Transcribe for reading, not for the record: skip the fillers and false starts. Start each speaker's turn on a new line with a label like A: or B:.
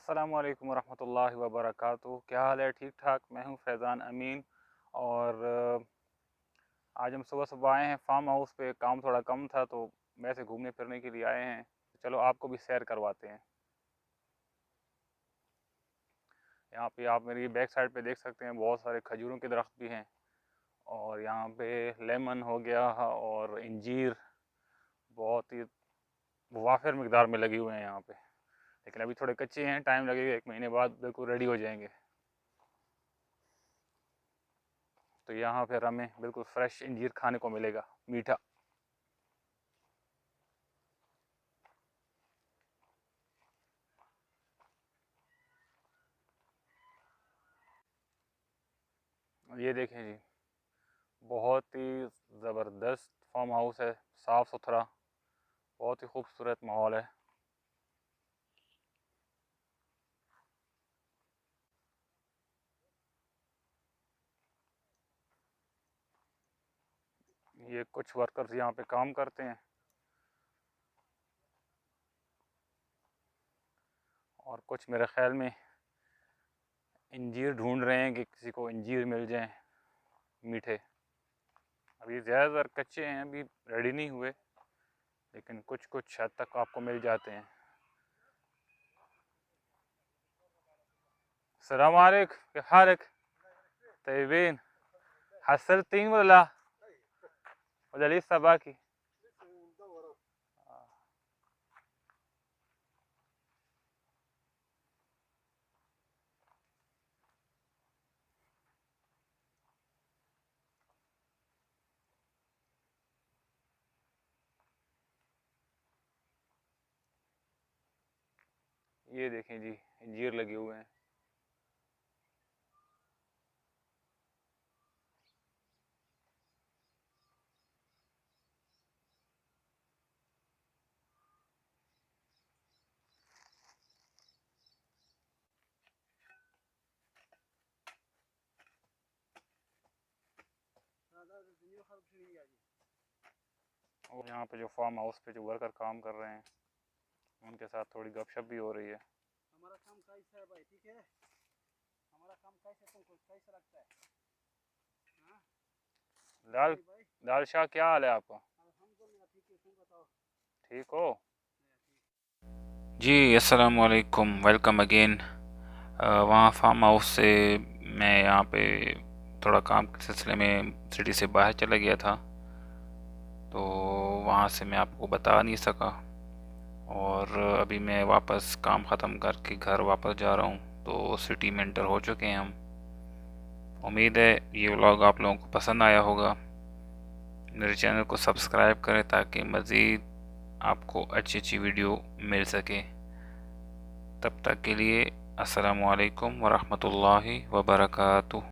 A: अस्सलामु अलैकुम वरहमतुल्लाहि वबरकातुहू। क्या हाल है? ठीक ठाक। मैं हूं फैज़ान अमीन और आज हम सुबह सुबह आए हैं फार्म हाउस पे। काम थोड़ा कम था तो वैसे घूमने फिरने के लिए आए हैं। चलो आपको भी सैर करवाते हैं। यहाँ पे आप मेरी बैक साइड पे देख सकते हैं, बहुत सारे खजूरों के दरख्त भी हैं और यहाँ पे लेमन हो गया और इंजीर बहुत ही वाफिर मिकदार में लगे हुए हैं यहाँ पे। लेकिन अभी थोड़े कच्चे हैं, टाइम लगेगा, 1 महीने बाद बिल्कुल रेडी हो जाएंगे। तो यहाँ फिर हमें बिल्कुल फ्रेश इंजीर खाने को मिलेगा, मीठा। ये देखें जी, बहुत ही ज़बरदस्त फार्म हाउस है, साफ़ सुथरा, बहुत ही खूबसूरत माहौल है। ये कुछ वर्कर्स यहाँ पे काम करते हैं और कुछ मेरे ख्याल में इंजीर ढूंढ रहे हैं कि किसी को इंजीर मिल जाए मीठे। अभी ज़्यादातर कच्चे हैं, अभी रेडी नहीं हुए, लेकिन कुछ कुछ हद तक आपको मिल जाते हैं। अस्सलाम वालेकुम, क्या हालक? तयबीन, हसलतीन वला लिस्सा बाकी? ये देखें जी, इंजीर लगे हुए हैं। और यहाँ पे जो फार्म हाउस पे जो वर्कर काम कर रहे हैं, उनके साथ थोड़ी गपशप भी हो रही है।
B: हमारा काम कैसा है भाई? ठीक है, हमारा काम कैसे, तुमको कैसा लगता है? हाँ
A: लाल
B: भाई,
A: लाल शाह, क्या हाल है आपका?
B: अल्हम्दुलिल्लाह ठीक है, तुम बताओ।
A: ठीक हो?
C: जी अस्सलाम वालेकुम, वेलकम अगेन। वहाँ फार्म हाउस से मैं यहाँ पे थोड़ा काम के सिलसिले में सिटी से बाहर चला गया था, तो वहाँ से मैं आपको बता नहीं सका। और अभी मैं वापस काम ख़त्म करके घर वापस जा रहा हूँ, तो सिटी में एंटर हो चुके हैं हम। उम्मीद है ये व्लॉग आप लोगों को पसंद आया होगा। मेरे चैनल को सब्सक्राइब करें ताकि मज़ीद आपको अच्छी अच्छी वीडियो मिल सके। तब तक के लिए अस्सलामु अलैकुम वरहमतुल्लाहि वबरकातुहू।